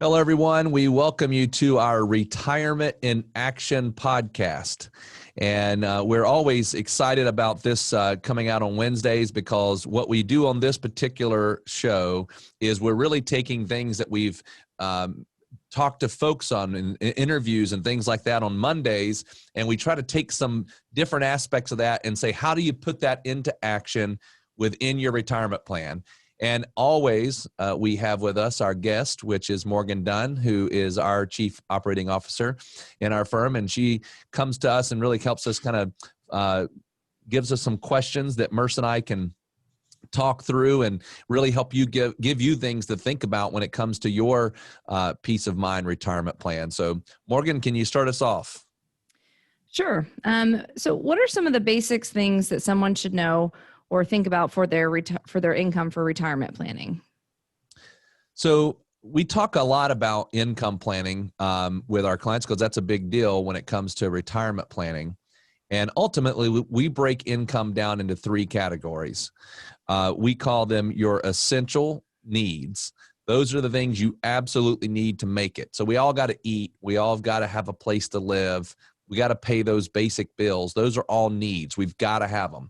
Hello, everyone. We welcome you to our Retirement in Action podcast. And we're always excited about this coming out on Wednesdays because what we do on this particular show is we're really taking things that we've talked to folks on in interviews and things like that on Mondays, and we try to take some different aspects of that and say, how do you put that into action within your retirement plan? And always, we have with us our guest, which is Morgan Dunn, who is our Chief Operating Officer in our firm. And she comes to us and really helps us kind of gives us some questions that Merce and I can talk through and really help you give you things to think about when it comes to your peace of mind retirement plan. So, Morgan, can you start us off? Sure. So what are some of the basics things that someone should know or think about for their income for retirement planning? So we talk a lot about income planning with our clients because that's a big deal when it comes to retirement planning. And ultimately, we break income down into three categories. We call them your essential needs. Those are the things you absolutely need to make it. So we all got to eat. We all got to have a place to live. We got to pay those basic bills. Those are all needs. We've got to have them.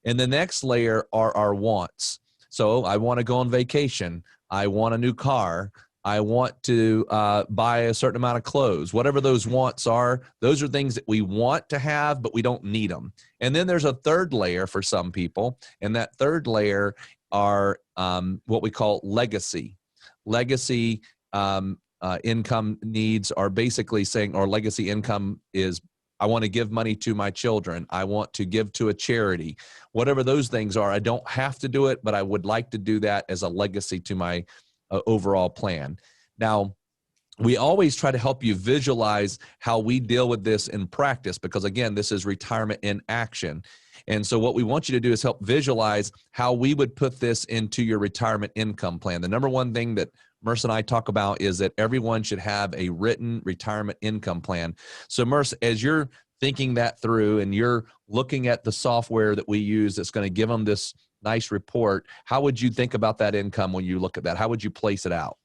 And the next layer are our wants. So I want to go on vacation. I want a new car. I want to buy a certain amount of clothes. Whatever those wants are, those are things that we want to have, but we don't need them. And then there's a third layer for some people. And that third layer are what we call legacy. Legacy income needs are basically saying, or legacy income is, I want to give money to my children. I want to give to a charity. Whatever those things are, I don't have to do it, but I would like to do that as a legacy to my overall plan. Now, we always try to help you visualize how we deal with this in practice because, again, this is retirement in action. And so what we want you to do is help visualize how we would put this into your retirement income plan. The number one thing that Merce and I talk about is that everyone should have a written retirement income plan. So Merce, as you're thinking that through and you're looking at the software that we use that's going to give them this nice report, how would you think about that income when you look at that? How would you place it out?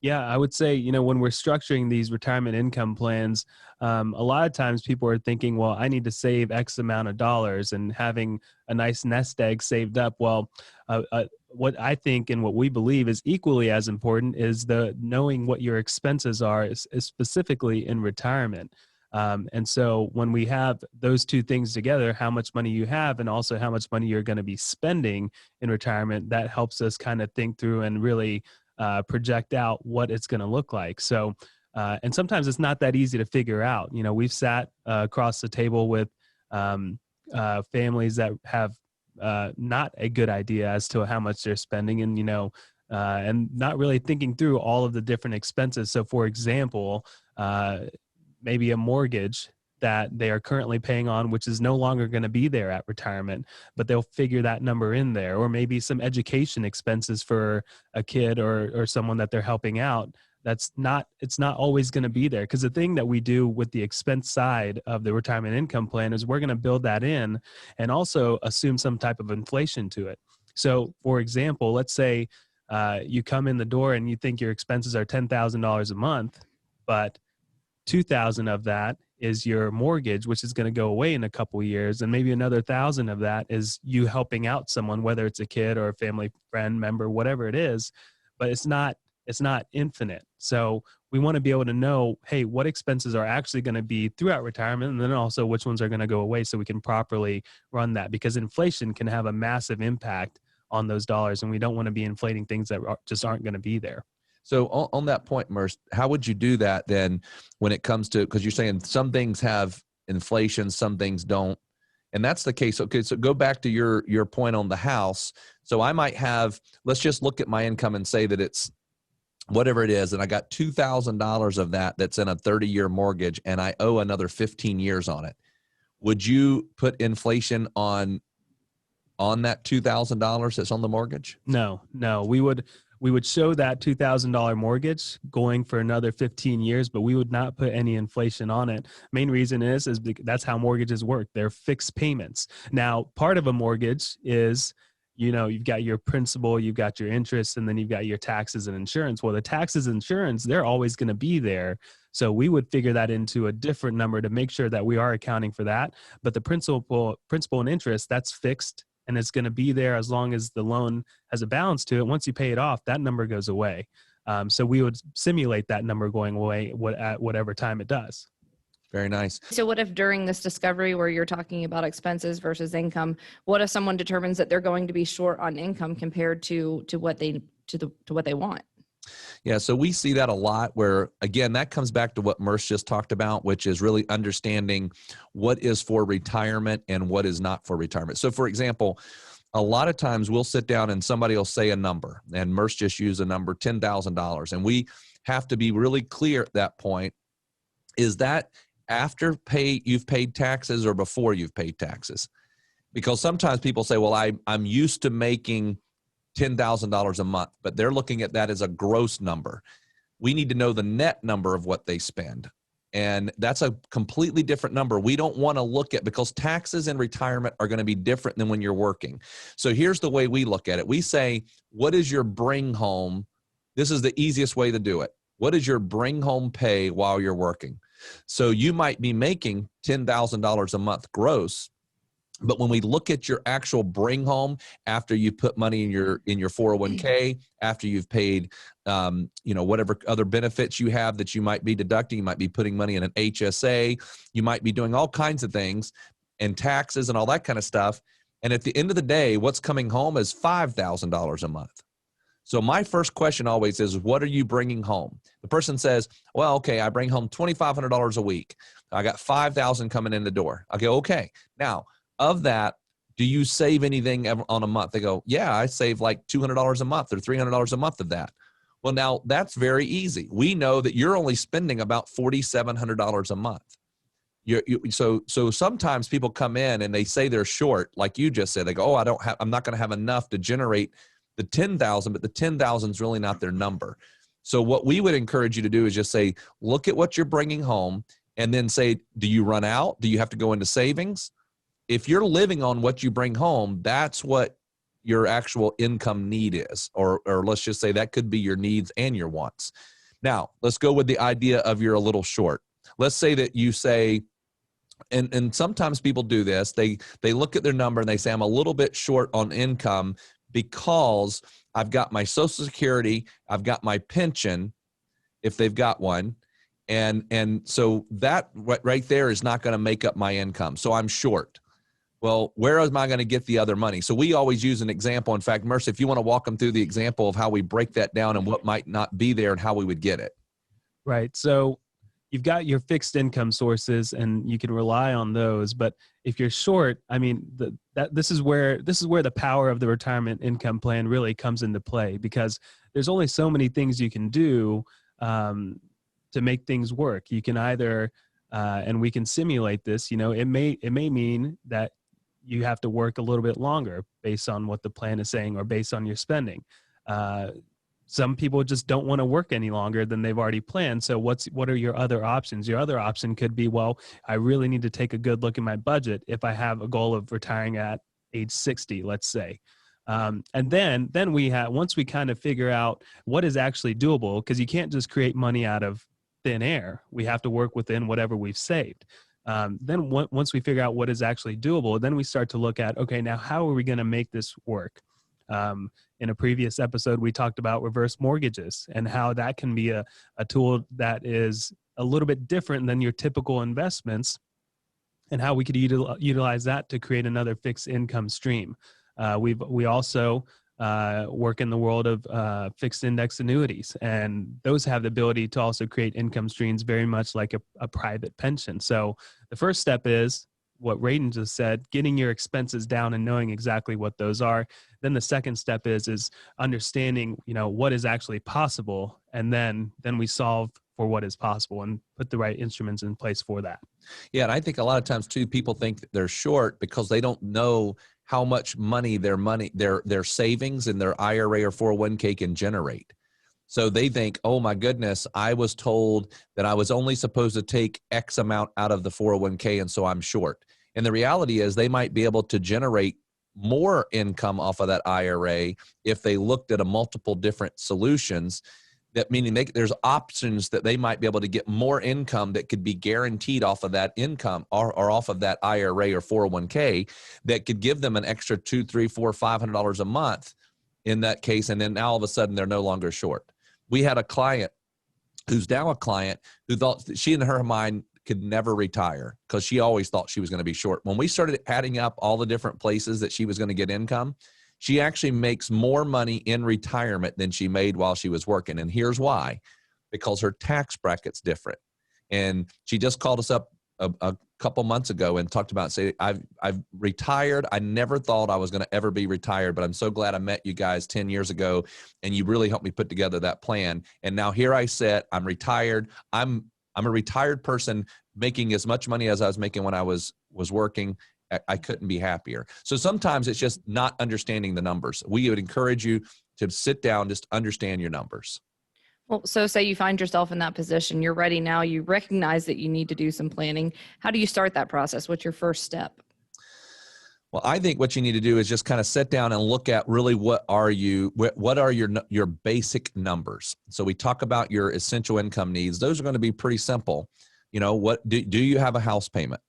Yeah, I would say, when we're structuring these retirement income plans, a lot of times people are thinking, well, I need to save X amount of dollars and having a nice nest egg saved up. Well, what I think and what we believe is equally as important is the knowing what your expenses are, is specifically in retirement. And so when we have those two things together, how much money you have and also how much money you're going to be spending in retirement, that helps us kind of think through and really project out what it's going to look like. So, and sometimes it's not that easy to figure out. We've sat across the table with families that have not a good idea as to how much they're spending and not really thinking through all of the different expenses. So for example, maybe a mortgage that they are currently paying on, which is no longer going to be there at retirement, but they'll figure that number in there, or maybe some education expenses for a kid or someone that they're helping out. It's not always going to be there, because the thing that we do with the expense side of the retirement income plan is we're going to build that in and also assume some type of inflation to it. So for example, let's say you come in the door and you think your expenses are $10,000 a month, but $2,000 of that is your mortgage, which is going to go away in a couple of years. And maybe another $1,000 of that is you helping out someone, whether it's a kid or a family friend member, whatever it is, but it's not infinite. So we want to be able to know, hey, what expenses are actually going to be throughout retirement, and then also which ones are going to go away so we can properly run that, because inflation can have a massive impact on those dollars. And we don't want to be inflating things that just aren't going to be there. So on that point, Merce, how would you do that then when it comes to, because you're saying some things have inflation, some things don't, and that's the case. Okay, so go back to your point on the house. So I might have, let's just look at my income and say that it's whatever it is, and I got $2,000 of that's in a 30-year mortgage, and I owe another 15 years on it. Would you put inflation on that $2,000 that's on the mortgage? No, we would show that $2,000 mortgage going for another 15 years, but we would not put any inflation on it. Main reason is that's how mortgages work. They're fixed payments. Now, part of a mortgage is you've got your principal, you've got your interest, and then you've got your taxes and insurance. Well, the taxes and insurance, they're always going to be there. So we would figure that into a different number to make sure that we are accounting for that. But the principal and interest, that's fixed, and it's going to be there as long as the loan has a balance to it. Once you pay it off, that number goes away. So we would simulate that number going away at whatever time it does. Very nice. So what if during this discovery where you're talking about expenses versus income, what if someone determines that they're going to be short on income compared to what they want? Yeah, so we see that a lot where, again, that comes back to what Merce just talked about, which is really understanding what is for retirement and what is not for retirement. So for example, a lot of times we'll sit down and somebody will say a number, and Merce just used a number, $10,000. And we have to be really clear at that point. Is that after you've paid taxes or before you've paid taxes? Because sometimes people say, well, I'm used to making $10,000 a month, but they're looking at that as a gross number. We need to know the net number of what they spend. And that's a completely different number. We don't want to look at, because taxes in retirement are going to be different than when you're working. So here's the way we look at it. We say, what is your bring home? This is the easiest way to do it. What is your bring home pay while you're working? So you might be making $10,000 a month gross, but when we look at your actual bring home after you put money in your 401k, after you've paid, whatever other benefits you have that you might be deducting, you might be putting money in an HSA, you might be doing all kinds of things and taxes and all that kind of stuff. And at the end of the day, what's coming home is $5,000 a month. So my first question always is, what are you bringing home? The person says, well, okay, I bring home $2,500 a week. I got $5,000 coming in the door. I go, okay. Now, of that, do you save anything on a month? They go, yeah, I save like $200 a month or $300 a month of that. Well, now that's very easy. We know that you're only spending about $4,700 a month. So sometimes people come in and they say they're short, like you just said. They go, oh, I'm not going to have enough to generate the 10,000, but the 10,000 is really not their number. So what we would encourage you to do is just say, look at what you're bringing home and then say, do you run out? Do you have to go into savings? If you're living on what you bring home, that's what your actual income need is, or let's just say that could be your needs and your wants. Now, let's go with the idea of you're a little short. Let's say that you say, and sometimes people do this, they look at their number and they say, I'm a little bit short on income because I've got my Social Security, I've got my pension, if they've got one, and so that right there is not going to make up my income. So I'm short. Well, where am I going to get the other money? So we always use an example. In fact, Merce, if you want to walk them through the example of how we break that down and what might not be there and how we would get it. Right. So you've got your fixed income sources and you can rely on those. But if you're short, I mean, this is where the power of the retirement income plan really comes into play, because there's only so many things you can do to make things work. You can either, and we can simulate this, it may mean that you have to work a little bit longer based on what the plan is saying or based on your spending. Some people just don't want to work any longer than they've already planned. So what are your other options? Your other option could be, well, I really need to take a good look at my budget if I have a goal of retiring at age 60, let's say. And then once we kind of figure out what is actually doable, because you can't just create money out of thin air. We have to work within whatever we've saved. Then once we figure out what is actually doable, then we start to look at, okay, now how are we going to make this work? In a previous episode, we talked about reverse mortgages and how that can be a tool that is a little bit different than your typical investments, and how we could utilize that to create another fixed income stream. We also work in the world of fixed index annuities, and those have the ability to also create income streams very much like a private pension. So the first step is what Radon just said, getting your expenses down and knowing exactly what those are. Then the second step is understanding, what is actually possible. And then we solve for what is possible and put the right instruments in place for that. Yeah. And I think a lot of times too, people think that they're short because they don't know how much money their savings in their IRA or 401k can generate. So they think, oh my goodness, I was told that I was only supposed to take X amount out of the 401k, and so I'm short. And the reality is they might be able to generate more income off of that IRA if they looked at a multiple different solutions. That meaning there's options that they might be able to get more income that could be guaranteed off of that income or off of that IRA or 401k that could give them an extra $200, $300, $400, $500 a month in that case. And then now all of a sudden they're no longer short. We had a client who's now a client who thought that she in her mind could never retire because she always thought she was going to be short. When we started adding up all the different places that she was going to get income, she actually makes more money in retirement than she made while she was working. And here's why: because her tax bracket's different. And she just called us up a couple months ago and talked about, say, I've retired. I never thought I was going to ever be retired, but I'm so glad I met you guys 10 years ago and you really helped me put together that plan. And now here I sit, I'm retired. I'm a retired person making as much money as I was making when I was working. I couldn't be happier. So sometimes it's just not understanding the numbers. We would encourage you to sit down, just understand your numbers. Well, so say you find yourself in that position, you're ready now, you recognize that you need to do some planning. How do you start that process? What's your first step? Well, I think what you need to do is just kind of sit down and look at really what are your basic numbers. So we talk about your essential income needs. Those are going to be pretty simple. You know, what do you have a house payment?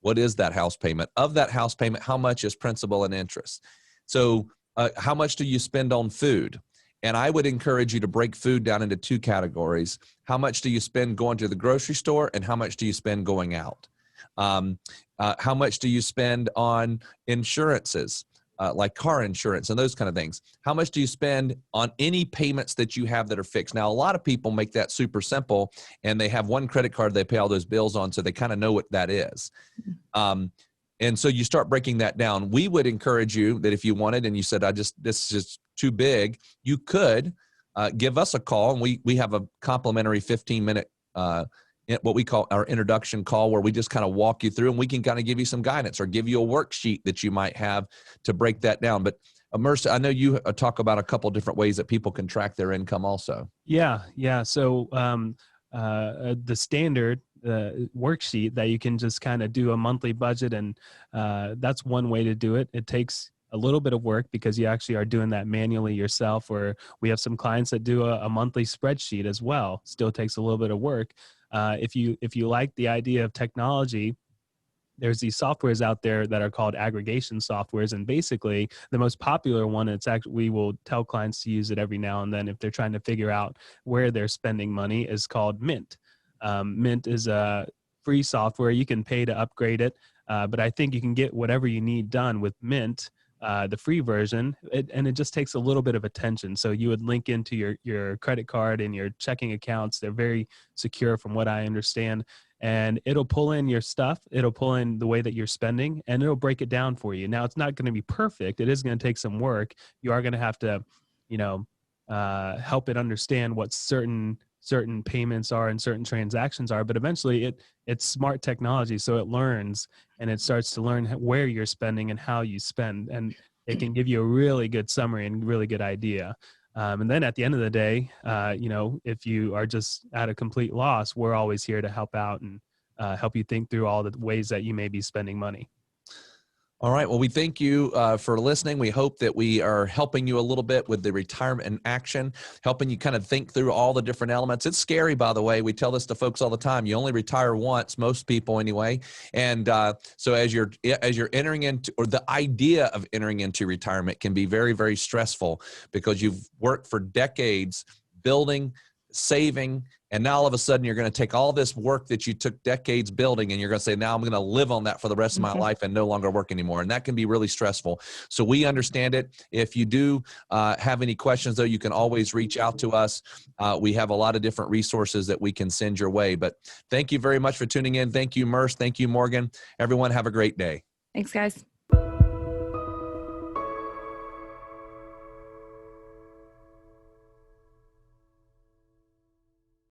What is that house payment? Of that house payment, how much is principal and interest? So how much do you spend on food? And I would encourage you to break food down into two categories. How much do you spend going to the grocery store and how much do you spend going out? How much do you spend on insurances, like car insurance and those kind of things? How much do you spend on any payments that you have that are fixed? Now, a lot of people make that super simple and they have one credit card they pay all those bills on, so they kind of know what that is. And so you start breaking that down. We would encourage you that if you wanted and you said, this is just too big, you could give us a call, and we have a complimentary 15-minute what we call our introduction call, where we just kind of walk you through and we can kind of give you some guidance or give you a worksheet that you might have to break that down. But Mercer, I know you talk about a couple different ways that people can track their income also. Yeah. So the standard worksheet that you can just kind of do a monthly budget, and that's one way to do it. It takes a little bit of work because you actually are doing that manually yourself, or we have some clients that do a monthly spreadsheet as well. Still takes a little bit of work. If you like the idea of technology, there's these softwares out there that are called aggregation softwares. And basically the most popular one, it's actually, we will tell clients to use it every now and then if they're trying to figure out where they're spending money, is called Mint. Mint is a free software. You can pay to upgrade it. But I think you can get whatever you need done with Mint, the free version, and it just takes a little bit of attention. So you would link into your credit card and your checking accounts. They're very secure from what I understand. And it'll pull in your stuff. It'll pull in the way that you're spending, and it'll break it down for you. Now, it's not going to be perfect. It is going to take some work. You are going to have to, help it understand what certain payments are and certain transactions are, but eventually it's smart technology. So it learns, and it starts to learn where you're spending and how you spend, and it can give you a really good summary and really good idea. And then at the end of the day, if you are just at a complete loss, we're always here to help out and help you think through all the ways that you may be spending money. All right. Well, we thank you for listening. We hope that we are helping you a little bit with the retirement in action, helping you kind of think through all the different elements. It's scary, by the way. We tell this to folks all the time. You only retire once, most people anyway. And so as you're entering into, or the idea of entering into retirement can be very, very stressful because you've worked for decades building, saving, and now all of a sudden you're going to take all this work that you took decades building and you're going to say, now I'm going to live on that for the rest of my life and no longer work anymore. And that can be really stressful. So we understand it. If you do have any questions, though, you can always reach out to us. We have a lot of different resources that we can send your way. But thank you very much for tuning in. Thank you, Merce. Thank you, Morgan. Everyone, have a great day. Thanks, guys.